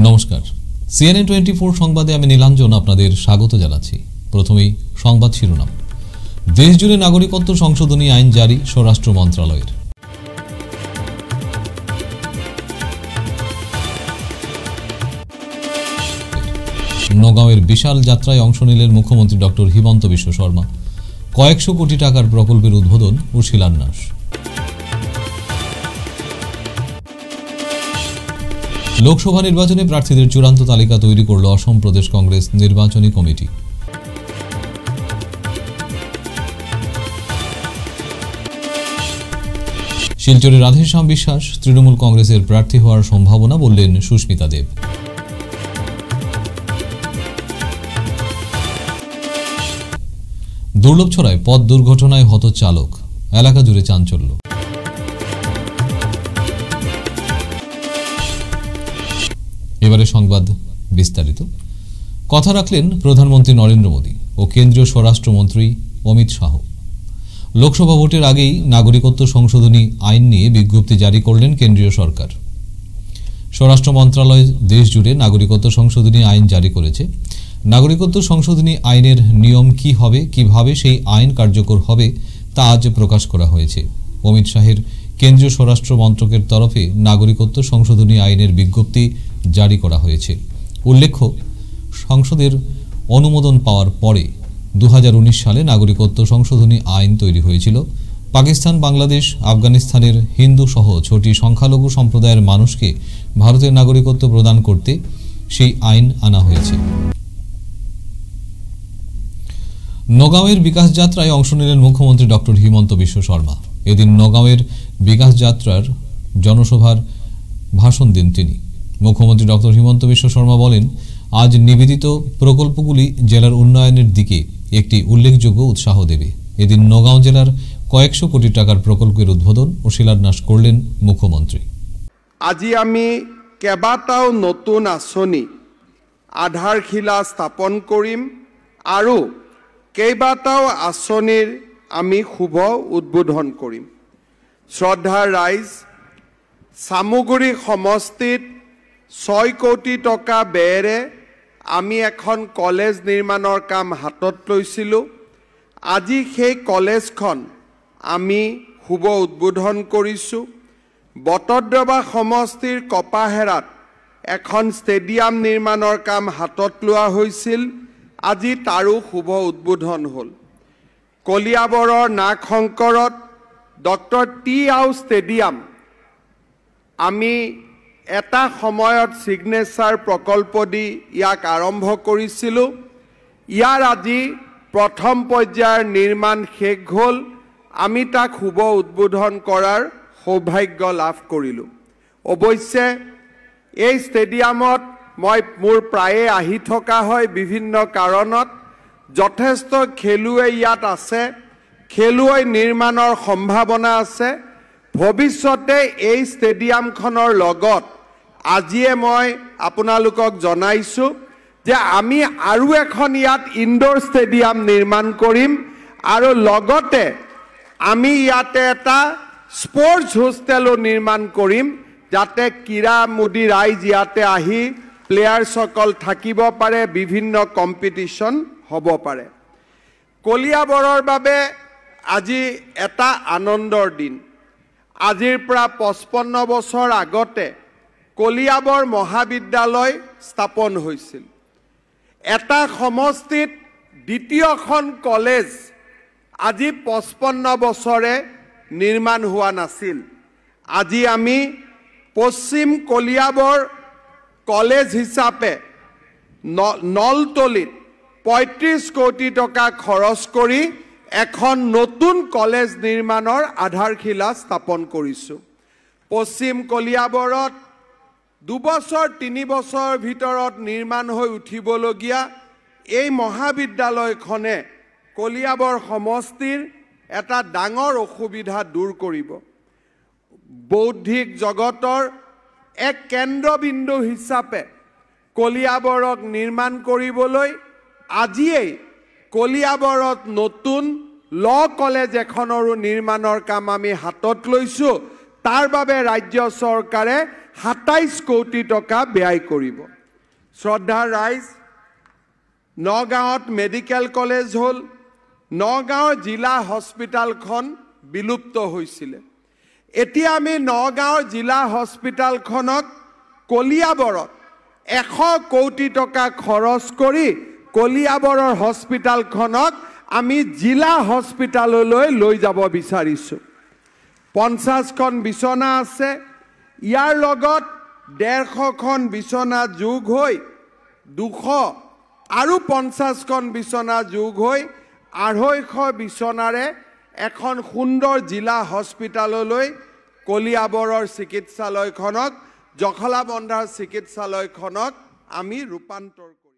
নমস্কার, CNN 24 সংবাদে আমি নীলাঞ্জন আপনাদের স্বাগত জানাচ্ছি। প্রথমেই সংবাদ শিরোনাম। দেশজুড়ে নাগরিকত্ব সংশোধনী আইন জারি স্বরাষ্ট্র মন্ত্রণালয়ের। নগাঁওয়ের বিশাল যাত্রায় অংশ নিলেন মুখ্যমন্ত্রী ডক্টর হিমন্ত বিশ্ব শর্মা। কয়েকশো কোটি টাকার প্রকল্পের উদ্বোধন ও শিলান্যাস। লোকসভা নির্বাচনে প্রার্থীদের চূড়ান্ত তালিকা তৈরি করল অসম প্রদেশ কংগ্রেস নির্বাচনী কমিটি। শিলচরে রাধেশ্যাম বিশ্বাস তৃণমূল কংগ্রেসের প্রার্থী হওয়ার সম্ভাবনা বললেন সুস্মিতা দেব। দুর্লভছড়ায় পথ দুর্ঘটনায় হত চালক, এলাকা জুড়ে চাঞ্চল্য। এবারে সংবাদ বিস্তারিত। কথা রাখলেন প্রধানমন্ত্রী নরেন্দ্র মোদী ও কেন্দ্রীয় স্বরাষ্ট্রমন্ত্রী অমিত শাহ। লোকসভা ভোটের আগেই নাগরিকত্ব সংশোধনী আইন নিয়ে বিজ্ঞপ্তি জারি করলেন কেন্দ্রীয় সরকার। স্বরাষ্ট্র মন্ত্রণালয় দেশ জুড়ে নাগরিকত্ব সংশোধনী আইন জারি করেছে। নাগরিকত্ব সংশোধনী আইনের নিয়ম কি হবে, কিভাবে সেই আইন কার্যকর হবে তা আজ প্রকাশ করা হয়েছে। অমিত শাহের কেন্দ্রীয় স্বরাষ্ট্র মন্ত্রকের তরফে নাগরিকত্ব সংশোধনী আইনের বিজ্ঞপ্তি জারি করা হয়েছে। উল্লেখ্য, সংসদের অনুমোদন পাওয়ার পরে 2019 সালে নাগরিকত্ব সংশোধনী আইন তৈরি হয়েছিল। পাকিস্তান, বাংলাদেশ, আফগানিস্তানের হিন্দু সহ 6টি সংখ্যালঘু সম্প্রদায়ের মানুষকে ভারতের নাগরিকত্ব প্রদান করতে সেই আইন আনা হয়েছে। নগাঁওয়ের বিকাশ যাত্রায় অংশ নিলেন মুখ্যমন্ত্রী ডক্টর হিমন্ত বিশ্ব শর্মা। এদিন নগাঁওয়ের বিকাশ যাত্রার জনসভার ভাষণ দেন তিনি। মুখ্যমন্ত্রী ডক্টর হিমন্ত বিশ্ব শর্মা বলেন, আজ নিবেদিত প্রকল্পগুলি জেলার উন্নয়নের দিকে একটি উল্লেখযোগ্য উৎসাহ দেবে। এদিন নগাঁও জেলার কয়েকশো কোটি টাকার প্রকল্পের উদ্বোধন ও শিলান্যাস করলেন মুখ্যমন্ত্রী। আজি আমি কেইবাটাও নতুন আঁচনি আধাৰশিলা স্থাপন কৰিম আৰু কেইবাটাও আঁচনিৰ আমি শুভ উদ্বোধন কৰিম। শ্ৰদ্ধাৰ ৰাইজ, চামুগুৰি সমষ্টিত 6 কোটি টকা ব্যয়েৰে আমি এখন কলেজ নিৰ্মাণৰ কাম হাতত লৈছিলোঁ। আজি সেই কলেজখন আমি শুভ উদ্বোধন কৰিছোঁ। বটদ্ৰৱা সমষ্টিৰ কপাহেৰাত এখন ষ্টেডিয়াম নিৰ্মাণৰ কাম হাতত লোৱা হৈছিল। আজি তাৰো শুভ উদ্বোধন হ'ল। কলিয়াবৰৰ নাগশংকৰত ডক্টৰ টি আও ষ্টেডিয়াম আমি এটা সময়ত সিগনেচাৰ প্ৰকল্প দি ইয়াক আৰম্ভ কৰিছিলোঁ। ইয়াৰ আজি প্ৰথম পৰ্যায়ৰ নিৰ্মাণ শেষ হ'ল। আমি তাক শুভ উদ্বোধন কৰাৰ সৌভাগ্য লাভ কৰিলোঁ। অৱশ্যে এই ষ্টেডিয়ামত মোৰ প্ৰায়ে আহি থকা হয় বিভিন্ন কাৰণত। যথেষ্ট খেলুৱৈ ইয়াত আছে, খেলুৱৈ নিৰ্মাণৰ সম্ভাৱনা আছে। ভৱিষ্যতে এই ষ্টেডিয়ামখনৰ লগত আজিয়ে মই আপোনালোকক জনাইছোঁ যে আমি আৰু এখন ইয়াত ইনডোৰ ষ্টেডিয়াম নিৰ্মাণ কৰিম আৰু লগতে আমি ইয়াতে এটা স্পৰ্টছ হোষ্টেলো নিৰ্মাণ কৰিম, যাতে ক্ৰীড়ামোদী ৰাইজ ইয়াতে আহি প্লেয়াৰ্ছসকল থাকিব পাৰে, বিভিন্ন কম্পিটিশ্যন হ'ব পাৰে। কলিয়াবৰৰ বাবে আজি এটা আনন্দৰ দিন। আজিৰ পৰা 55 বছৰ আগতে কলিয়াবৰ মহাবিদ্যালয় স্থাপন হৈছিল। এটা সমষ্টিত দ্বিতীয়খন কলেজ আজি 55 বছৰে নিৰ্মাণ হোৱা নাছিল। আজি আমি পশ্চিম কলিয়াবৰ কলেজ হিচাপে নলতলিত 35 কোটি টকা খৰচ কৰি এখন নতুন কলেজ নিৰ্মাণৰ আধাৰশিলা স্থাপন কৰিছোঁ। পশ্চিম কলিয়াবৰত 2 বছৰ 3 বছৰৰ ভিতৰত নিৰ্মাণ হৈ উঠিবলগীয়া এই মহাবিদ্যালয়খনে কলিয়াবৰ সমষ্টিৰ এটা ডাঙৰ অসুবিধা দূৰ কৰিব। বৌদ্ধিক জগতৰ এক কেন্দ্ৰবিন্দু হিচাপে কলিয়াবৰক নিৰ্মাণ কৰিবলৈ আজিয়েই কলিয়াবৰত নতুন ল কলেজ এখনৰো নিৰ্মাণৰ কাম আমি হাতত লৈছোঁ। তাৰ বাবে ৰাজ্য চৰকাৰে 27 কোটি টকা ব্যয় কৰিব। শ্ৰদ্ধাৰ ৰাইজ, নগাঁৱত মেডিকেল কলেজ হ'ল, নগাঁৱৰ জিলা হস্পিটালখন বিলুপ্ত হৈছিলে। এতিয়া আমি নগাঁৱৰ জিলা হস্পিটালখনক কলিয়াবৰত 100 কোটি টকা খৰচ কৰি কলিয়াবৰৰ হস্পিটালখনক আমি জিলা হস্পিটাললৈ লৈ যাব বিচাৰিছোঁ। 50খন বিছনা আছে, ইয়াৰ লগত 150খন বিছনা যোগ হৈ 200 আৰু 50খন বিছনা যোগ হৈ 250 বিছনাৰে এখন সুন্দৰ জিলা হস্পিটাললৈ কলিয়াবৰৰ চিকিৎসালয়খনক, জখলাবন্ধাৰ চিকিৎসালয়খনক আমি ৰূপান্তৰ কৰিম।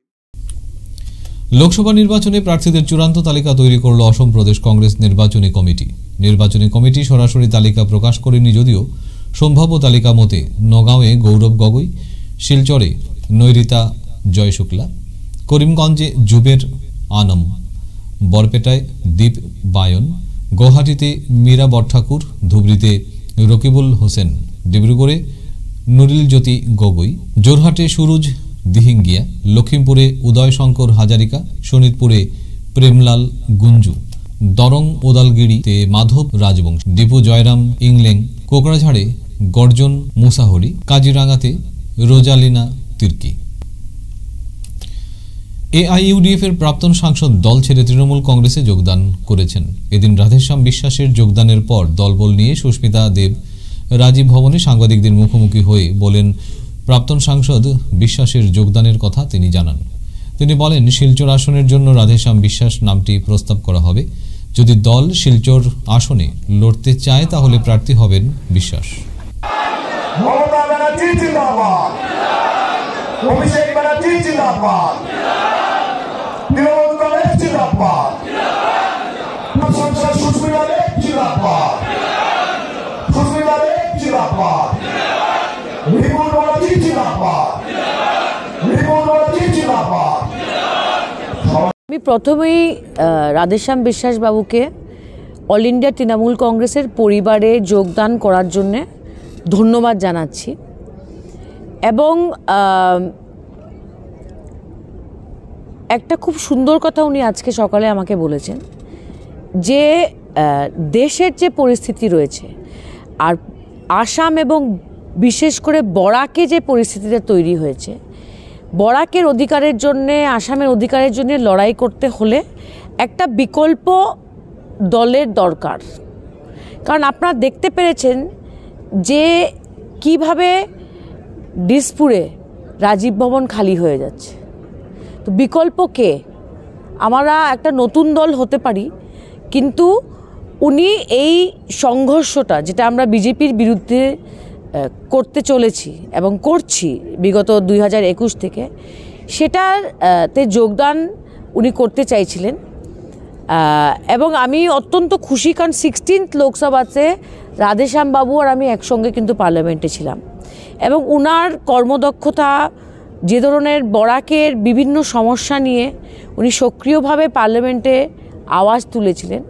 লোকসভা নির্বাচনে প্রার্থীদের চূড়ান্ত তালিকা তৈরি করল অসম প্রদেশ কংগ্রেস নির্বাচনী কমিটি। নির্বাচনী কমিটি সরাসরি তালিকা প্রকাশ করেনি, যদিও সম্ভাব্য তালিকা মতে নগাঁওয়ে গৌরব গগৈ, শিলচরে নৈরিতা জয় শুক্লা, করিমগঞ্জে জুবের আনম, বরপেটায় দীপ বায়ন, গুয়াহাটিতে মীরা বরঠাকুর, ধুবড়ীতে রকিবুল হোসেন, ডিব্রুগড়ে নুরিল জ্যোতি গগৈ, জোরহাটে সুরুজ দিহিঙ্গিয়া, লখিমপুরে উদয় শঙ্কর হাজারিকা, শোনিতপুরে প্রেমলাল গুঞ্জু, দরং ওদালগিরিতে মাধব রাজবংশী, দীপু জয়রাম ইংলেং, কোকড়াঝাড়ে গর্জন মুসাহরি, কাজিরাঙ্গাতে রোজালিনা তির্কি। এআইইউডিএফ এর প্রাক্তন সাংসদ দল ছেড়ে তৃণমূল কংগ্রেসে যোগদান করেছেন। এদিন রাধেশ্যাম বিশ্বাসের যোগদানের পর দলবল নিয়ে সুস্মিতা দেব রাজীব ভবনে সাংবাদিকদের মুখোমুখি হয়ে বলেন, প্রাক্তন সাংসদ বিশ্বাসের যোগদানের কথা তিনি জানান। তিনি বলেন, শিলচর আসনের জন্য রাধেশ্যাম বিশ্বাস নামটি প্রস্তাব করা হবে। যদি দল শিলচর আসনে লড়তে চায় তাহলে প্রার্থী হবেন বিশ্বাস। আমি প্রথমেই রাধেশ্যাম বিশ্বাস বাবুকে অল ইন্ডিয়া তৃণমূল কংগ্রেসের পরিবারে যোগদান করার জন্য ধন্যবাদ জানাচ্ছি এবং একটা খুব সুন্দর কথা উনি আজকে সকালে আমাকে বলেছেন যে দেশের যে পরিস্থিতি রয়েছে আর আসাম এবং বিশেষ করে বরাকে যে পরিস্থিতিটা তৈরি হয়েছে, বরাকের অধিকারের জন্যে, আসামের অধিকারের জন্য লড়াই করতে হলে একটা বিকল্প দলের দরকার। কারণ আপনারা দেখতে পেরেছেন যে কিভাবে দিসপুরে রাজীব ভবন খালি হয়ে যাচ্ছে। তো বিকল্প কে? আমরা একটা নতুন দল হতে পারি, কিন্তু উনি এই সংঘর্ষটা যেটা আমরা বিজেপির বিরুদ্ধে করতে চলেছি এবং করছি বিগত 2021 থেকে, সেটাতে যোগদান উনি করতে চাইছিলেন এবং আমি অত্যন্ত খুশি, কারণ 16th লোকসভাতে রাধেশ্যাম বাবু আর আমি একসঙ্গে কিন্তু পার্লামেন্টে ছিলাম এবং উনার কর্মদক্ষতা, যে ধরনের বরাকের বিভিন্ন সমস্যা নিয়ে উনি সক্রিয়ভাবে পার্লামেন্টে আওয়াজ তুলেছিলেন,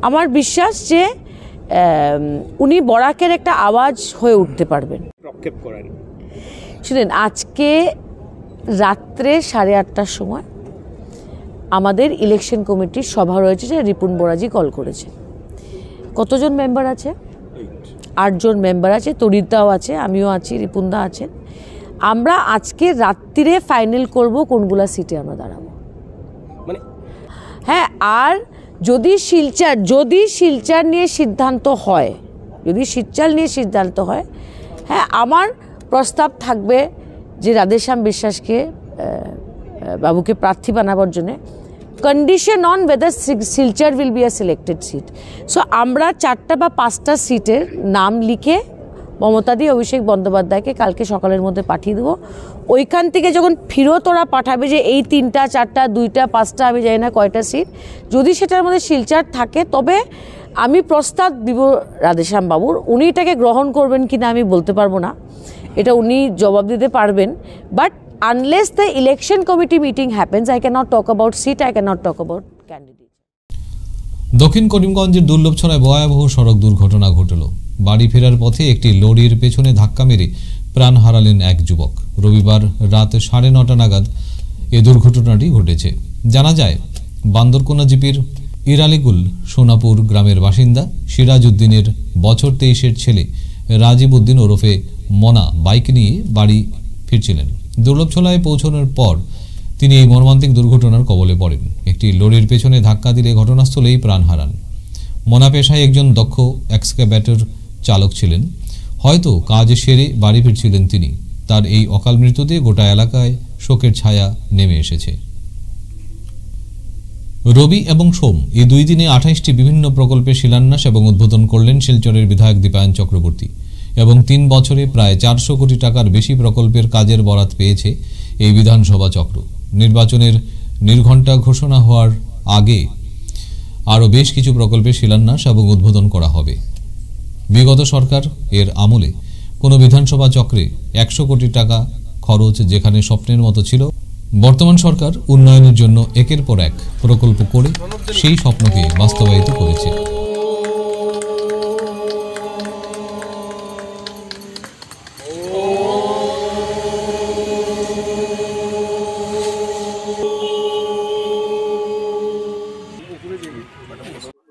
আমার বিশ্বাস যে উনি বরাকের একটা আওয়াজ হয়ে উঠতে পারবেন। শুনেন, আজকে রাত্রে 8:30টার সময় আমাদের ইলেকশন কমিটির সভা রয়েছে, যে রিপুন বোরাজি কল করেছে। কতজন মেম্বার আছে? 8 জন মেম্বার আছে, তরিদাও আছে, আমিও আছি, রিপুনদা আছেন। আমরা আজকে রাত্রিরে ফাইনাল করব কোনগুলা সিটে আমরা দাঁড়াবো। হ্যাঁ, আর যদি শিলচর নিয়ে সিদ্ধান্ত হয়, হ্যাঁ, আমার প্রস্তাব থাকবে যে রাধেশ্যাম বিশ্বাসকে বাবুকে প্রার্থী বানাবার জন্য, condition on whether Silchar will be a selected seat. So আমরা 4টা বা 5টা সিটের নাম লিখে মমতাদি অভিষেক বন্দ্যোপাধ্যায়কে কালকে সকালের মধ্যে পাঠিয়ে দেবো। ওইখান থেকে যখন ফিরত ওরা পাঠাবে যে এই 3টা 4টা 2টা 5টা আমি জানি না কয়টা সিট, যদি সেটার মধ্যে শিলচর থাকে তবে আমি প্রস্তাব দিব রাধেশ্যাম বাবুর। উনি এটাকে গ্রহণ করবেন কিনা আমি বলতে পারবো না, এটা উনি জবাব দিতে পারবেন। But unless the election committee meeting happens, I can not talk about seat, I can not talk about candidate. দক্ষিণ করিমগঞ্জের দুর্লভছড়ায় ভয়াবহ সড়ক দুর্ঘটনা ঘটল। বাড়ি ফেরার পথে একটি লরির পেছনে ধাক্কা মেরে প্রাণ হারালেন এক যুবক। রবিবার রাত 9:30 নাগাদ এ দুর্ঘটনাটি ঘটেছে। জানা যায়, বান্দরকোনা জিপির ইরালিগুল সোনাপুর গ্রামের বাসিন্দা সিরাজ উদ্দিনের বছর 23-এর ছেলে রাজীব উদ্দিন ওরফে মনা বাইক নিয়ে বাড়ি ফিরছিলেন। দুর্লভছলায় পৌঁছানোর পর তিনি এই মর্মান্তিক দুর্ঘটনার কবলে পড়েন। একটি লরির পেছনে ধাক্কা দিলে ঘটনাস্থলেই প্রাণ হারান। মনা পেশায় একজন দক্ষ এক্সকাভেটর চালক ছিলেন। হয়তো কাজ সেরে বাড়ি ফিরছিলেন তিনি। তার এই অকাল মৃত্যুতে গোটা এলাকায় শোকের ছায়া নেমে এসেছে। রবি এবং সোম এই 2 দিনে 28টি বিভিন্ন প্রকল্পের শিলান্যাস এবং উদ্বোধন করলেন শিলচরের বিধায়ক দীপায়ন চক্রবর্তী। এবং 3 বছরে প্রায় 400 কোটি টাকার বেশি প্রকল্পের কাজের বরাত পেয়েছে এই বিধানসভা চক্র। নির্বাচনের নির্ঘণ্টা ঘোষণা হওয়ার আগে আরও বেশ কিছু প্রকল্পের শিলান্যাস এবং উদ্বোধন করা হবে। বিগত সরকার এর আমলে কোনো বিধানসভা চক্রে 100 কোটি টাকা খরচ যেখানে স্বপ্নের মতো ছিল, বর্তমান সরকার উন্নয়নের জন্য একের পর এক প্রকল্প করে সেই স্বপ্নকে বাস্তবায়িত করেছে।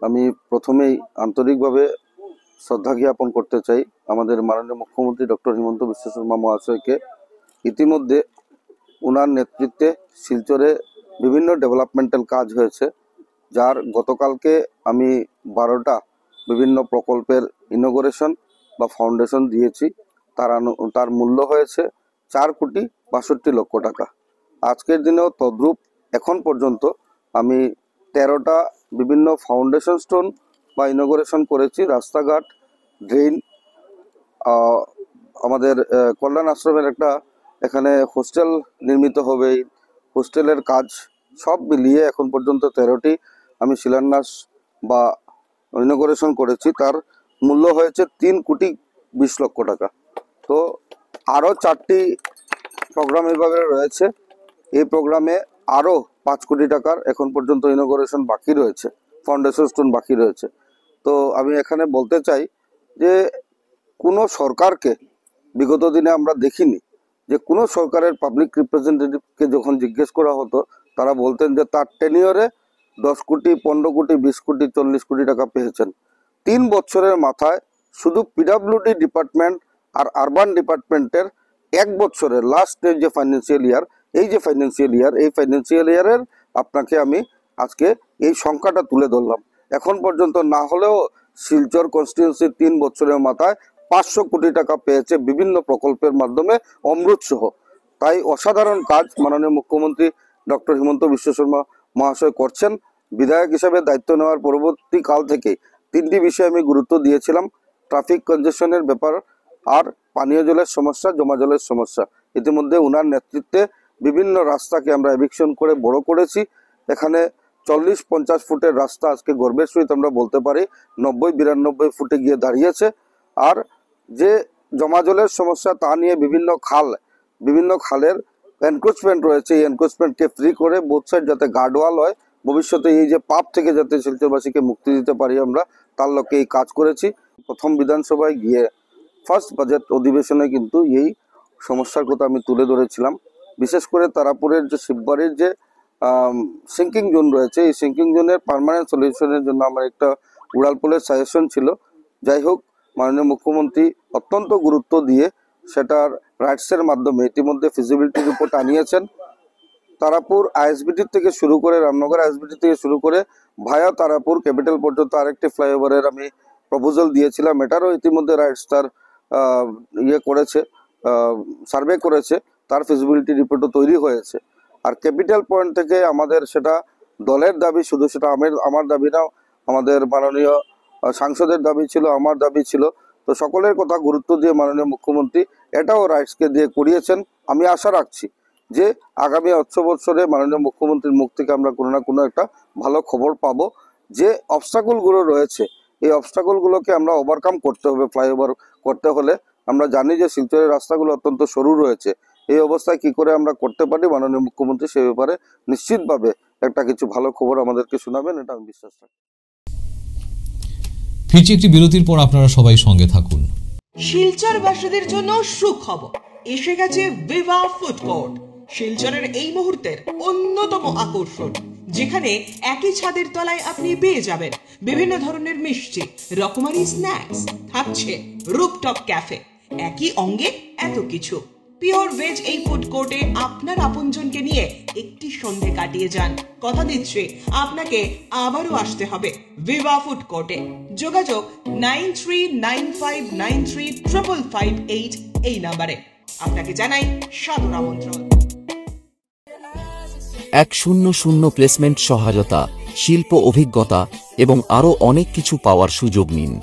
আমি প্রথমেই আন্তরিকভাবে শ্রদ্ধা জ্ঞাপন করতে চাই আমাদের মাননীয় মুখ্যমন্ত্রী ডক্টর হিমন্ত বিশ্ব শর্মা মহাশয়কে। ইতিমধ্যে ওনার নেতৃত্বে শিলচরে বিভিন্ন ডেভেলপমেন্টাল কাজ হয়েছে, যার গতকালকে আমি 12টা বিভিন্ন প্রকল্পের ইনগরেশন বা ফাউন্ডেশন দিয়েছি। তার মূল্য হয়েছে 4,62,00,000 টাকা। আজকের দিনেও তদ্রূপ এখন পর্যন্ত আমি 13টা বিভিন্ন ফাউন্ডেশন স্টোন বা ইনগরেশন করেছি। রাস্তাঘাট, ড্রেন, আমাদের কল্যাণ আশ্রমের একটা এখানে হোস্টেল নির্মিত হবে, হোস্টেলের কাজ সব মিলিয়ে এখন পর্যন্ত 13টি আমি শিলান্যাস বা ইনগরেশন করেছি। তার মূল্য হয়েছে 3,20,00,000 টাকা। তো আরও 4টি প্রোগ্রাম এভাবে রয়েছে। এই প্রোগ্রামে আরও 5 কোটি টাকার এখন পর্যন্ত ইনগরেশন বাকি রয়েছে, ফাউন্ডেশন স্টোন বাকি রয়েছে। তো আমি এখানে বলতে চাই যে কোনো সরকারকে বিগত দিনে আমরা দেখিনি যে কোনো সরকারের পাবলিক রিপ্রেজেন্টেটিভকে যখন জিজ্ঞেস করা হতো, তারা বলতেন যে তার টেনিয়রে 10 কোটি, 15 কোটি, 20 কোটি, 40 কোটি টাকা পেয়েছেন। 3 বছরের মাথায় শুধু পিডাব্লিউডি ডিপার্টমেন্ট আর আরবান ডিপার্টমেন্টের 1 বছরের লাস্ট যে ফাইন্যান্সিয়াল ইয়ার, এই ফাইন্যান্সিয়াল ইয়ারের আপনাকে আমি আজকে এই সংখ্যাটা তুলে ধরলাম। এখন পর্যন্ত না হলেও শিলচর কনস্টিটিউয়েন্সি 3 বছরের মাথায় 500 কোটি টাকা পেয়েছে বিভিন্ন প্রকল্পের মাধ্যমে, অমৃত সহ। তাই অসাধারণ কাজ মাননীয় মুখ্যমন্ত্রী ডক্টর হিমন্ত বিশ্ব শর্মা মহাশয় করছেন। বিধায়ক হিসেবে দায়িত্ব নেওয়ার পরবর্তী কাল থেকে 3টি বিষয়ে আমি গুরুত্ব দিয়েছিলাম: ট্রাফিক কনজেশনের ব্যাপার, আর পানীয় জলের সমস্যা, জমা জলের সমস্যা। ইতিমধ্যে ওনার নেতৃত্বে বিভিন্ন রাস্তাকে আমরা এভিকশন করে বড় করেছি। এখানে 40-50 ফুটের রাস্তা আজকে গর্বের সহিত আমরা বলতে পারি 90-92 ফুটে গিয়ে দাঁড়িয়েছে। আর যে জমা জলের সমস্যা, তা নিয়ে বিভিন্ন খালের এনক্রোচমেন্ট রয়েছে, এই এনক্রোচমেন্টকে ফ্রি করে বোথ সাইড যাতে গার্ডওয়াল হয়, ভবিষ্যতে এই যে পাপ থেকে যাতে শিলচরবাসীকে মুক্তি দিতে পারি আমরা, তার লক্ষ্যে এই কাজ করেছি। প্রথম বিধানসভায় গিয়ে ফার্স্ট বাজেট অধিবেশনে কিন্তু এই সমস্যার কথা আমি তুলে ধরেছিলাম। বিশেষ করে তারাপুরের যে শিববাড়ির যে সিঙ্কিং জোন রয়েছে, এই সিঙ্কিং জোনের পার্মানেন্ট সলিউশনের জন্য আমার একটা উড়ালপুলের সাজেশন ছিল। যাই হোক, মাননীয় মুখ্যমন্ত্রী অত্যন্ত গুরুত্ব দিয়ে সেটার রাইটসের মাধ্যমে ইতিমধ্যে ফিজিবিলিটি রিপোর্ট আনিয়েছেন। তারাপুর আইএসবিটি থেকে শুরু করে, রামনগর আইএসবিটি থেকে শুরু করে ভায়া তারাপুর ক্যাপিটাল পর্যন্ত আরেকটি ফ্লাইওভারের আমি প্রপোজাল দিয়েছিলাম। এটারও ইতিমধ্যে রাইটস তার সার্ভে করেছে, তার ফিজিবিলিটি রিপোর্টও তৈরি হয়েছে। আর ক্যাপিটাল পয়েন্ট থেকে আমাদের সেটা দলের দাবি, শুধু সেটা আমার দাবি না, আমাদের মাননীয় সাংসদের দাবি ছিল, আমার দাবি ছিল। তো সকলের কথা গুরুত্ব দিয়ে মাননীয় মুখ্যমন্ত্রী এটাও রাইটসকে দিয়ে করিয়েছেন। আমি আশা রাখছি যে আগামী 8 বছরে মাননীয় মুখ্যমন্ত্রীর মুখ থেকে আমরা কোনো না কোনো একটা ভালো খবর পাবো। যে অবস্টাকলগুলো রয়েছে, এই অবস্টাকলগুলোকে আমরা ওভারকাম করতে হবে। ফ্লাইওভার করতে হলে আমরা জানি যে শিলচরের রাস্তাগুলো অত্যন্ত সরু রয়েছে। এই অবস্থায় কি করে আমরা করতে পারি, মাননীয় মুখ্যমন্ত্রী সে ব্যাপারে নিশ্চিতভাবে একটা কিছু ভালো খবর আমাদেরকে শোনাবেন, এটা আমি বিশ্বাস রাখি। ফিরছি একটি বিরতির পর, আপনারা সবাই সঙ্গে থাকুন। শিলচরবাসীদের জন্য সুখবর, এসে গেছে ভিভা ফুড কোর্ট। শিলচরের এই মুহূর্তের অন্যতম আকর্ষণ, যেখানে একই ছাদের তলায় আপনি পেয়ে যাবেন বিভিন্ন ধরনের মিষ্টি, রকমারি স্ন্যাক্স, থাকছে রুফটপ ক্যাফে, একই অঙ্গে এত কিছু। পিওর ভেজ এই ফুড কোর্টে আপনার আপনজনকে নিয়ে একটি সন্ধে কাটিয়ে যান। কথা দিচ্ছি আপনাকে আবারও আসতে হবে ভিভা ফুড কোর্টে। যোগাযোগ 9395935558 এই নাম্বারে। আপনাকে জানাই সাদর আমন্ত্রণ। 100 প্লেসমেন্ট সহায়তা, শিল্প অভিজ্ঞতা এবং আরও অনেক কিছু পাওয়ার সুযোগ নিন।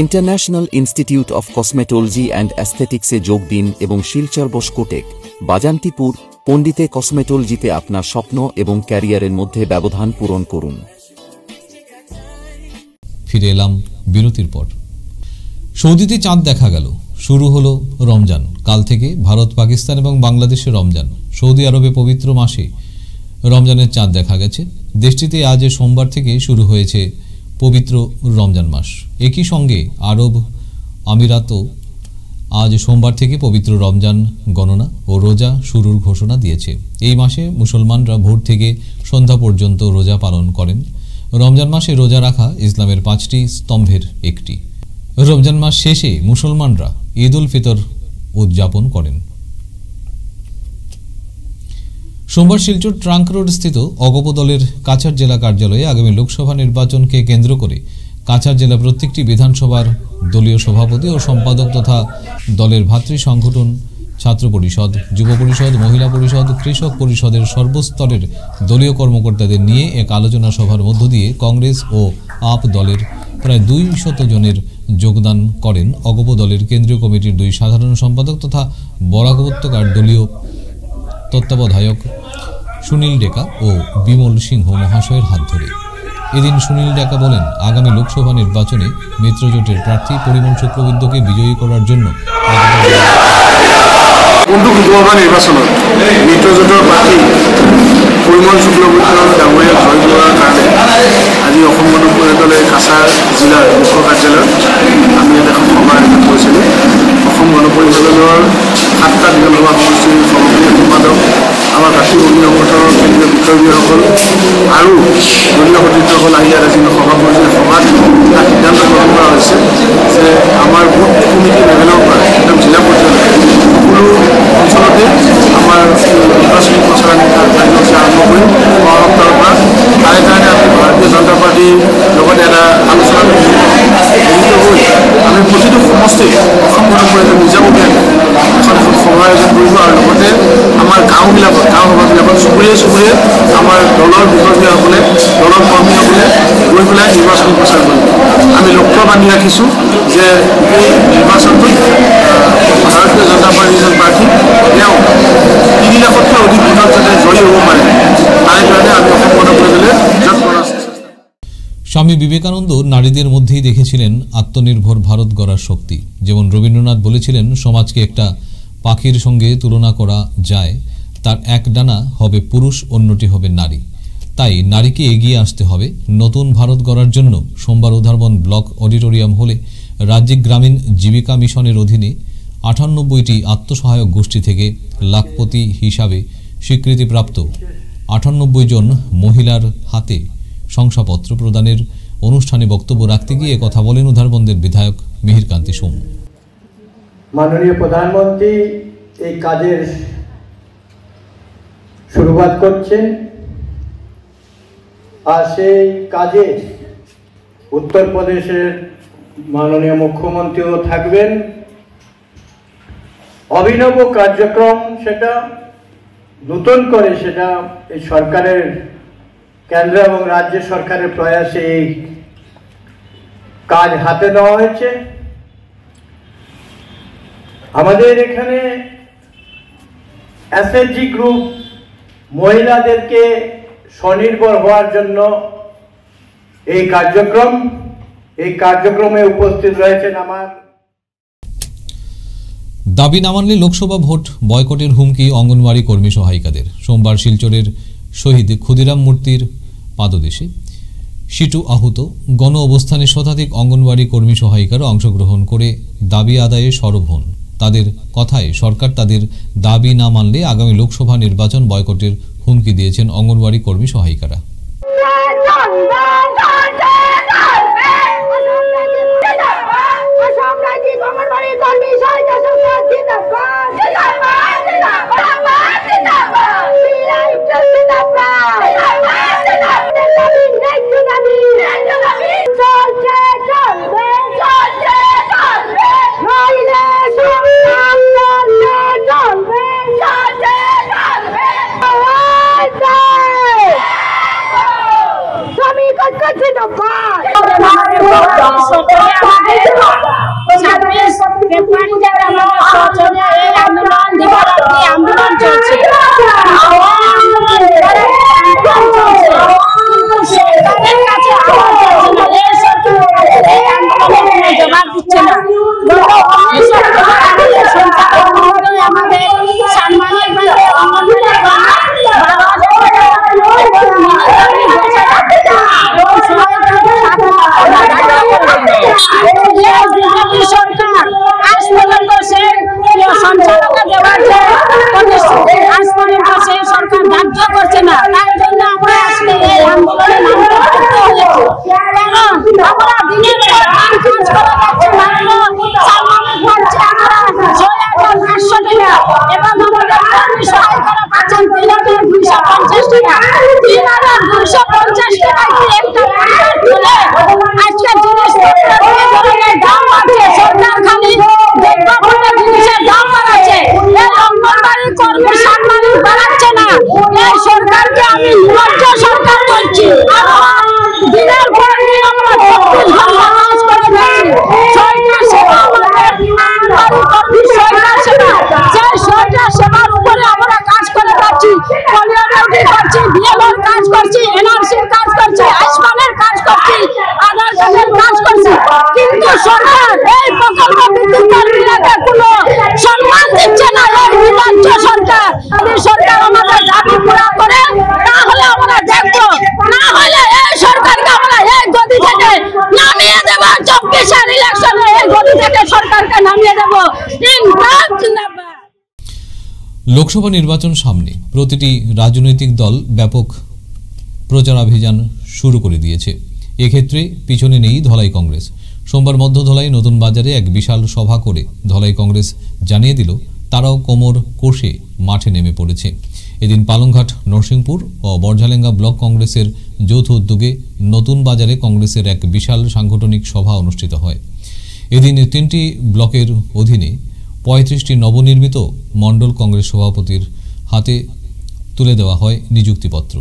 International institute of cosmetology and অ্যাস্থেটিক্সে যোগ দিন এবং শিলচর বসকোটেক, বাজান্তিপুর, পণ্ডিতে কসমেটোলজিতে আপনার স্বপ্ন এবং ক্যারিয়ারের মধ্যে ব্যবধান পূরণ করুন। ফিরে এলাম বিরতির পর। সৌদিতে চাঁদ দেখা গেল, শুরু হলো রমজান। কাল থেকে ভারত, পাকিস্তান এবং বাংলাদেশে রমজান। সৌদি আরবে পবিত্র মাসে রমজানের চাঁদ দেখা গেছে। দেশটিতে আজ সোমবার থেকে শুরু হয়েছে পবিত্র রমজান মাস। একই সঙ্গে আরব আমিরাতও আজ সোমবার থেকে পবিত্র রমজান গণনা ও রোজা শুরুর ঘোষণা দিয়েছে। এই মাসে মুসলমানরা ভোর থেকে সন্ধ্যা পর্যন্ত রোজা পালন করেন। রমজান মাসে রোজা রাখা ইসলামের 5টি স্তম্ভের একটি। রমজান মাস শেষে মুসলমানরা ঈদ উল ফিতর উদযাপন করেন। সোমবার শিলচর ট্রাঙ্ক রোড স্থিত অগপ দলের কাছাড় জেলা কার্যালয়ে আগামী লোকসভা নির্বাচনকে কেন্দ্র করে কাছাড় জেলা প্রত্যেকটি বিধানসভার দলীয় সভাপতি ও সম্পাদক তথা দলের ভাতৃ সংগঠন, ছাত্র পরিষদ, যুব পরিষদ, মহিলা পরিষদ, কৃষক পরিষদের সর্বস্তরের দলীয় কর্মকর্তাদের নিয়ে এক আলোচনা সভার মধ্য দিয়ে কংগ্রেস ও আপ দলের প্রায় 200 জনের যোগদান করেন অগপ দলের কেন্দ্রীয় কমিটির 2 সাধারণ সম্পাদক তথা বরাক উপত্যকার দলীয় তত্ত্বাবধায়ক সুনীল ডেকা ও বিমল সিংহ মহাশয়ের হাত ধরে। এদিন সুনীল ডেকা বলেন, আগামী লোকসভা নির্বাচনে মিত্রজোটের প্রার্থী পরিমল শুক্লবৈদ্যকে বিজয়ী করার জন্য লোকসভা নির্বাচনত মিত্রজোঁটৰ প্ৰাৰ্থী পৰিমল শুক্লবৈদ্যক ডাঙৰীয়াক জয় কৰাৰ কাৰণে আজি অসম গণ পৰিষদ দলে কাছাৰ জিলাৰ মুখ্য কাৰ্যালয়ত আমি এখন সভা আয়োজন কৰিছিলোঁ। অসম গণ পৰিষদ দলৰ 7টা বিধানসভা সমষ্টিৰ সভাপতি সম্পাদক, আমাৰ জাতীয় সংগঠনৰ কেন্দ্ৰীয় বিষয়ববীয়াসকল আৰু দলীয় সতীৰ্থসকল আহি ইয়াত আজি সভা কৰিছিল। সভাত এটা সিদ্ধান্ত গ্ৰহণ কৰা হৈছে যে আমাৰ বুথ কমিটি লেভেলৰ পৰা একদম জিলা পৰ্যায়লৈ সকলো অঞ্চলতে আমাৰ নিৰ্বাচনী প্ৰচাৰণী কাৰ্যসূচী আৰম্ভ কৰিম অহা সপ্তাহৰ পৰা। তাৰে কাৰণে আমি ভাৰতীয় জনতা পাৰ্টীৰ লগত এটা আলোচনাত মিলিত হৈ আমি প্ৰতিটো সমষ্টিত অসম গণ পৰিষদে নিজাববীয়াকৈ এখন সভা আয়োজন কৰিব আৰু লগতে আমাৰ গাঁওবিলাকত, গাঁও সভাবিলাকত চুবুৰীয়ে চুবুৰীয়ে আমাৰ দলৰ বিষয়ববীয়াসকলে, দলৰ কৰ্মীসকলে গৈ পেলাই নিৰ্বাচনী প্ৰচাৰ কৰিব। আমি লক্ষ্য বান্ধি ৰাখিছোঁ যে এই নিৰ্বাচনটোত ভাৰতীয় জনতা পাৰ্টীৰ এজন প্ৰাৰ্থী তেওঁ 3 লাখতকৈ অধিক ভোটত যাতে জয়ী হ'ব পাৰে, তাৰে কাৰণে আমি অসম গণ পৰিষদে যৎ প্ৰয়াস। স্বামী বিবেকানন্দ নারীদের মধ্যেই দেখেছিলেন আত্মনির্ভর ভারত গড়ার শক্তি। যেমন রবীন্দ্রনাথ বলেছিলেন, সমাজকে একটা পাখির সঙ্গে তুলনা করা যায়, তার এক ডানা হবে পুরুষ, অন্যটি হবে নারী। তাই নারীকে এগিয়ে আসতে হবে নতুন ভারত গড়ার জন্য। সোমবার উধারবন ব্লক অডিটোরিয়াম হলে রাজ্যিক গ্রামীণ জীবিকা মিশনের অধীনে 98টি আত্মসহায়ক গোষ্ঠী থেকে লাখপতি হিসাবে স্বীকৃতিপ্রাপ্ত 98 জন মহিলার হাতে শংসাপত্র প্রদানের অনুষ্ঠানে বক্তব্য রাখতে গিয়ে কথা বলেন উধারবন্দের বিধায়ক মিহিরকান্তি সোম। মাননীয় প্রধানমন্ত্রী এই কাজের শুরুয়াত করছেন আর সেই কাজে উত্তরপ্রদেশের মাননীয় মুখ্যমন্ত্রীও থাকবেন। অভিনব কার্যক্রম, সেটা নতুন করে সেটা এই সরকারের, কেন্দ্র এবং রাজ্য সরকারের প্রয়াসে এই কাজ হাতে নেওয়া হয়েছে। আমাদের এখানে এসএইচজি গ্রুপ মহিলাদেরকে স্বনির্ভর হওয়ার জন্য এই কার্যক্রমে উপস্থিত রয়েছেন আমার। দাবি না মানলে লোকসভা ভোট বয়কটের হুমকি অঙ্গনওয়াড়ি কর্মী সহায়িকাদের। সোমবার শিলচরের শহীদ ক্ষুদিরাম মূর্তির পাদদেশে সিটু আহত। গণ অবস্থানে শতাধিক অঙ্গনওয়াড়ি কর্মী সহায়িকারা অংশগ্রহণ করে দাবি আদায়ে সরব হন। তাদের কথায় সরকার তাদের দাবি না মানলে আগামী লোকসভা নির্বাচন বয়কটের হুমকি দিয়েছেন অঙ্গনওয়াড়ি কর্মী সহায়িকারা। লোকসভা নির্বাচন সামনে প্রতিটি রাজনৈতিক দল ব্যাপক প্রচারাভিযান শুরু করে দিয়েছে। এক্ষেত্রে পিছনে নেই ধলাই কংগ্রেস। সোমবার মধ্য ধলাই নতুন বাজারে এক বিশাল সভা করে ধলাই কংগ্রেস জানিয়ে দিল তারাও কোমর কষে মাঠে নেমে পড়েছে। এদিন পালংঘাট, নরসিংপুর ও বরঝালেঙ্গা ব্লক কংগ্রেসের যৌথ উদ্যোগে নতুন বাজারে কংগ্রেসের এক বিশাল সাংগঠনিক সভা অনুষ্ঠিত হয়। এদিন 3টি ব্লকের অধীনে 35টি নবনির্মিত মণ্ডল কংগ্রেস সভাপতির হাতে তুলে দেওয়া হয় নিযুক্তিপত্র।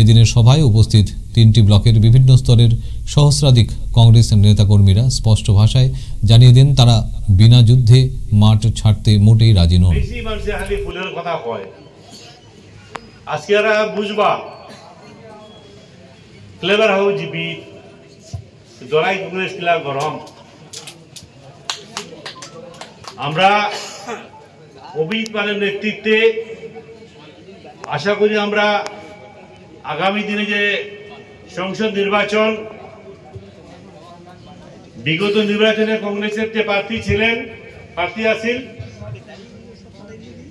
এদিনের সভায় উপস্থিত 3টি ব্লকের বিভিন্ন স্তরের সহস্রাধিক কংগ্রেস নেতাকর্মীরা স্পষ্ট ভাষায় জানিয়ে দেন তারা বিনা যুদ্ধে মাঠ ছাড়তে মোটেই রাজি নন। আমরা অভিজিৎ পালের নেতৃত্বে আশা করি আমরা আগামী দিনে যে সংসদ নির্বাচন, বিগত নির্বাচনে কংগ্রেসের যে প্রার্থী আছেন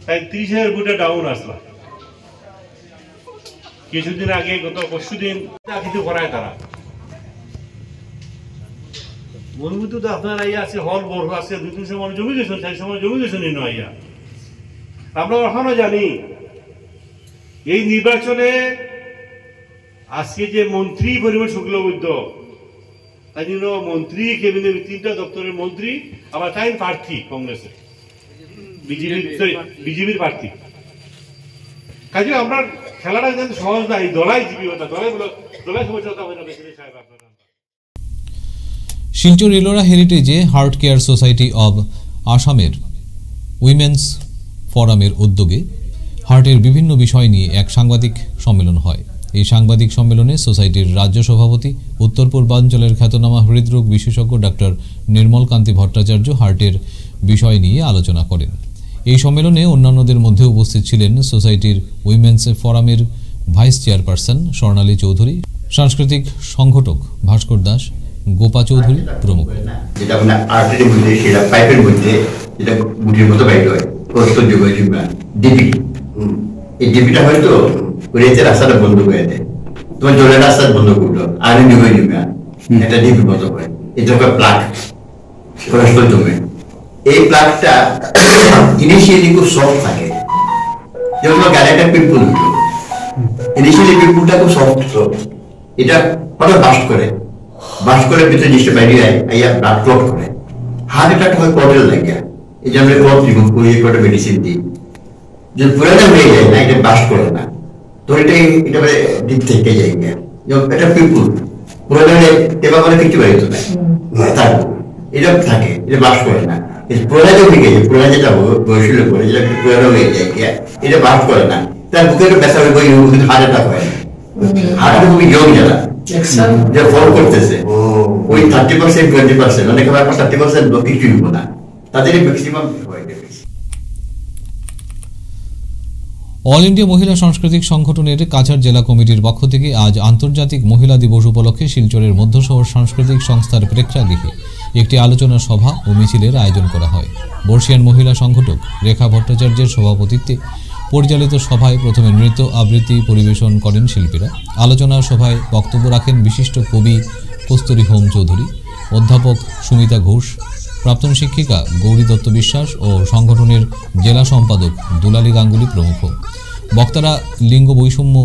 তাই 30,000 ভোটে ডাউন আসলো। কিছুদিন আগে গত পরশুদিন কিছু করায় তারা মনমুতো তো আপনারা ইয়ে আছে, হল বড় আছে, 2-3 সময় জমি গেছেন, 4 সময় জমি গেছেন ইয়া। আমরা এখনো জানি এই নির্বাচনে আজকে যে মন্ত্রী পরিমল শুক্লবৈদ্য, তাই জন্য মন্ত্রী, ক্যাবিনেট 3টা দপ্তরের মন্ত্রী, আবার তাই প্রার্থী কংগ্রেসের, বিজেপির প্রার্থী। কাজে আমরা খেলাটা কিন্তু সহজ না, এই দলাই জিবি হতা, দলাই সমঝোতা হয় না। সাহেব আপনারা শিলচর এলোরা হেরিটেজে হার্ট কেয়ার সোসাইটি অব আসামের উইমেন্স ফোরামের উদ্যোগে হার্টের বিভিন্ন বিষয় নিয়ে এক সাংবাদিক সম্মেলন হয়। এই সাংবাদিক সম্মেলনে সোসাইটির রাজ্য সভাপতি, উত্তর পূর্বাঞ্চলের খ্যাতনামা হৃদরোগ বিশেষজ্ঞ ডক্টর নির্মল কান্তি ভট্টাচার্য হার্টের বিষয় নিয়ে আলোচনা করেন। এই সম্মেলনে অন্যান্যদের মধ্যে উপস্থিত ছিলেন সোসাইটির উইমেন্স ফোরামের ভাইস চেয়ারপারসন স্বর্ণালী চৌধুরী, সাংস্কৃতিক সংগঠক ভাস্কর দাস, গোপা চৌধুরী প্রমুখ। যেটা মানে আর্টের মধ্যে, সেটা পাইপের মধ্যে যেটা গুটির মতো বাইর হয়, প্রস্তুত যোগ ডিপি। এই ডিপিটা হয়তো রেতের রাস্তাটা বন্ধ করে দেয়, তোমার জলের রাস্তা বন্ধ করলো, আর যোগ একটা ডিপি বন্ধ করে, এটা প্লাগ প্রস্তুত জমে। এই প্লাগটা ইনিশিয়ালি খুব সফট থাকে, যেমন গাড়িটা পিম্পল হইল, ইনিশিয়ালি পিম্পলটা খুব সফট, এটা হঠাৎ বাস্ট করে ভিতরে জিনিসটা বাইরে আইয়া ব্লাড ক্লট করে, হার্ট অ্যাটাক হয় ক্লটের লাগিয়া। এই জন্য ক্লট রিমুভ করিয়ে একটা মেডিসিন দিই, যদি পুরাটা হয়ে যায় না, এটা বাস্ট করে না, তো এটা দিক থেকে যায় গিয়া। এটা পিম্পল পুরাটা টেপা করে কিছু বাড়িত না, থাকবো এটা থাকে, এটা বাস্ট করে না। পুরাটা যে উঠে গেছে, পুরাটা যেটা বয়সের পরে যেটা পুরাটা হয়ে যায় গিয়া, এটা বাস্ট করে না, তার বুকে একটা ব্যথা হয়ে কিন্তু হার্ট অ্যাটাক হয় না। হার্ট অ্যাটাক খুবই ইয়ং যারা যে ফলো করতেছে, ওই 30% 20%, অনেক 30% কিছুই হবো না, তাদের ম্যাক্সিমাম হয়। অল ইন্ডিয়া মহিলা সাংস্কৃতিক সংগঠনের কাছাড় জেলা কমিটির পক্ষ থেকে আজ আন্তর্জাতিক মহিলা দিবস উপলক্ষে শিলচরের মধ্য শহর সাংস্কৃতিক সংস্থার প্রেক্ষাগৃহে একটি আলোচনা সভা ও মিছিলের আয়োজন করা হয়। বর্ষিয়ান মহিলা সংগঠক রেখা ভট্টাচার্যের সভাপতিত্বে পরিচালিত সভায় প্রথমে নৃত্য আবৃত্তি পরিবেশন করেন শিল্পীরা। আলোচনা সভায় বক্তব্য রাখেন বিশিষ্ট কবি কস্তুরী হোম চৌধুরী, অধ্যাপক সুমিতা ঘোষ, প্রাক্তন শিক্ষিকা গৌরী দত্ত বিশ্বাস ও সংগঠনের জেলা সম্পাদক দুলালী গাঙ্গুলি প্রমুখ। বক্তারা লিঙ্গ বৈষম্য,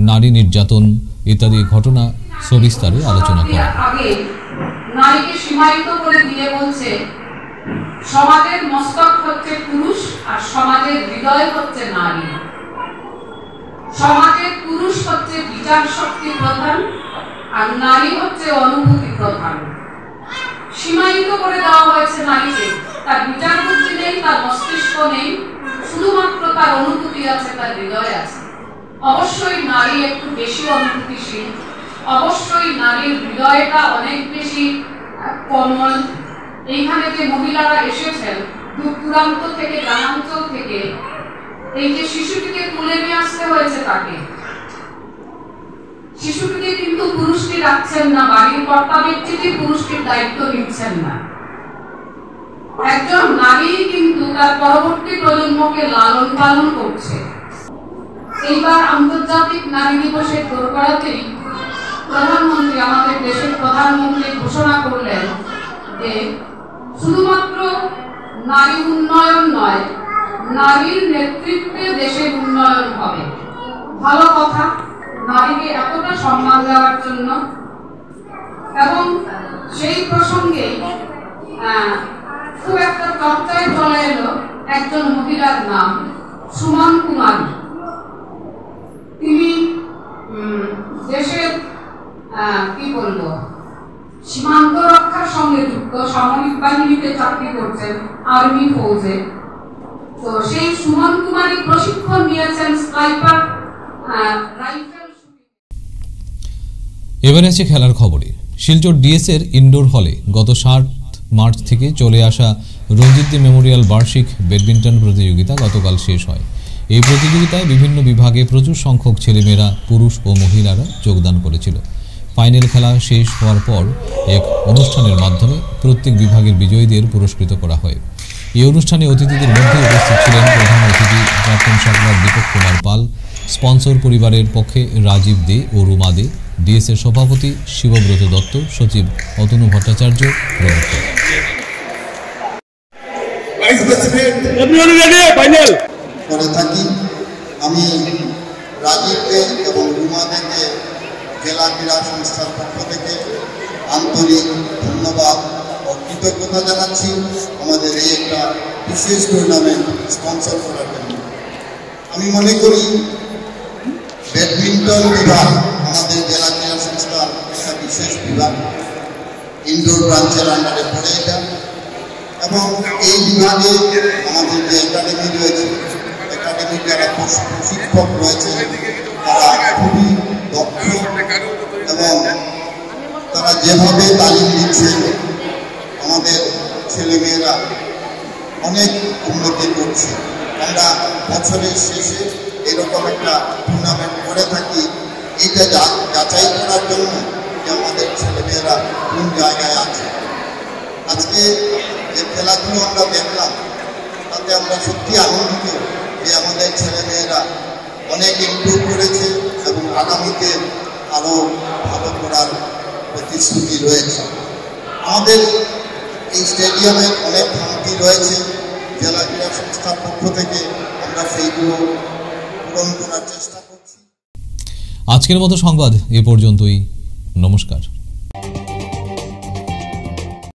নারী নির্যাতন ইত্যাদি ঘটনা সবিস্তারে আলোচনা করেন। নারীকে সীমায়িত করে দিয়ে বলছে সমাজের মস্তক হচ্ছে পুরুষ আর সমাজের হৃদয় হচ্ছে নারী। সমাজের পুরুষ হচ্ছে বিচার শক্তি প্রধান আর নারী হচ্ছে অনুভূতি প্রধান। সীমায়িত করে দেওয়া হয়েছে নারীকে, তার বিচার বুদ্ধি নেই, তার মস্তিষ্ক নেই, শুধুমাত্র তার অনুভূতি আছে, তার হৃদয় আছে। অবশ্যই নারী একটু বেশি অনুভূতিশীল, অবশ্যই নারীর হৃদয়টা অনেক বেশি কোমল। এইখানে যে মহিলারা এসেছেন দূর দূরান্ত থেকে, গ্রামাঞ্চল থেকে, এই যে শিশুটিকে তুলে নিয়ে আসতে হয়েছে তাকে, শিশুটিকে কিন্তু পুরুষটি রাখছেন না, বাড়ির কর্তা ব্যক্তিটি পুরুষটির দায়িত্ব নিচ্ছেন না। একজন নারী কিন্তু তার পরবর্তী প্রজন্মকে লালন পালন করছে। এইবার আন্তর্জাতিক নারী দিবসের দোরগোড়াতেই প্রধানমন্ত্রী, আমাদের দেশের প্রধানমন্ত্রী ঘোষণা করলেন যে শুধুমাত্র নারী উন্নয়ন নয়, নারীর নেতৃত্বে দেশের উন্নয়ন হবে। ভালো কথা, নারীকে এতটা সম্মান দেওয়ার জন্য। এবং সেই প্রসঙ্গে খুব একটা চর্চায় চলে এলো একজন মহিলার নাম সুমন কুমারী। তিনি দেশের কি বলবো সীমান্ত রক্ষার সঙ্গে যুক্ত, সামরিক বাহিনীতে চাকরি করছেন, আর্মি ফৌজে। তো সেই সুমন কুমারী প্রশিক্ষণ নিয়েছেন স্নাইপার রাইফেল। এবারে আছে খেলার খবরে। শিলচর ডিএসের ইনডোর হলে গত 7 মার্চ থেকে চলে আসা রঞ্জিত মেমোরিয়াল বার্ষিক ব্যাডমিন্টন প্রতিযোগিতা গতকাল শেষ হয়। এই প্রতিযোগিতায় বিভিন্ন বিভাগে প্রচুর সংখ্যক ছেলেমেয়েরা, পুরুষ ও মহিলারা যোগদান করেছিল। ফাইনাল খেলা শেষ হওয়ার পর এক অনুষ্ঠানের মাধ্যমে প্রত্যেক বিভাগের বিজয়ীদের পুরস্কৃত করা হয়। এই অনুষ্ঠানে অতিথিদের মধ্যে উপস্থিত ছিলেন প্রধান অতিথি প্রাক্তন সাংসদ দীপক কুমার পাল, স্পন্সর পরিবারের পক্ষে রাজীব দে ও রুমা দে, ডিএসের সভাপতি শিবব্রত দত্ত, সচিব অতনু ভট্টাচার্য প্রমুখ। আমি রাজীব দে এবং রুমা দেকে জেলা ক্রীড়া সংস্থার পক্ষ থেকে আন্তরিক ধন্যবাদ ও কৃতজ্ঞতা জানাচ্ছি আমাদের এই একটা বিশেষ টুর্নামেন্ট স্পন্সর করার জন্য। আমি মনে করি ব্যাডমিন্টন বিভাগ আমাদের জেলা ক্রীড়া সংস্থার একটা বিশেষ বিভাগ, ইনডোর ব্রাঞ্চের আন্ডারে পড়ে এটা। এবং এই বিভাগে আমাদের যে একাডেমি রয়েছে, একাডেমির যারা প্রশিক্ষক রয়েছে তারা খুবই দক্ষ এবং তারা যেভাবে তালিম দিচ্ছে আমাদের ছেলেমেয়েরা অনেক উন্নতি করছে। আমরা বছরের শেষে এরকম একটা টুর্নামেন্ট করে থাকি। এইটা যাচাই করার জন্য যে আমাদের ছেলেমেয়েরা কোন জায়গায় আছে। আজকে যে খেলাধুলো আমরা দেখলাম তাতে আমরা সত্যি আনন্দিত যে আমাদের ছেলেমেয়েরা অনেক ইমপ্রুভ করেছে এবং আগামীতে আরও ভালো করার প্রতিশ্রুতি রয়েছে। আমাদের এই স্টেডিয়ামের অনেক খামতি রয়েছে, জেলা ক্রীড়া সংস্থার পক্ষ থেকে আমরা সেইগুলো পূরণ করার চেষ্টা করছি। আজকের মতো সংবাদ এ পর্যন্তই। নমস্কার।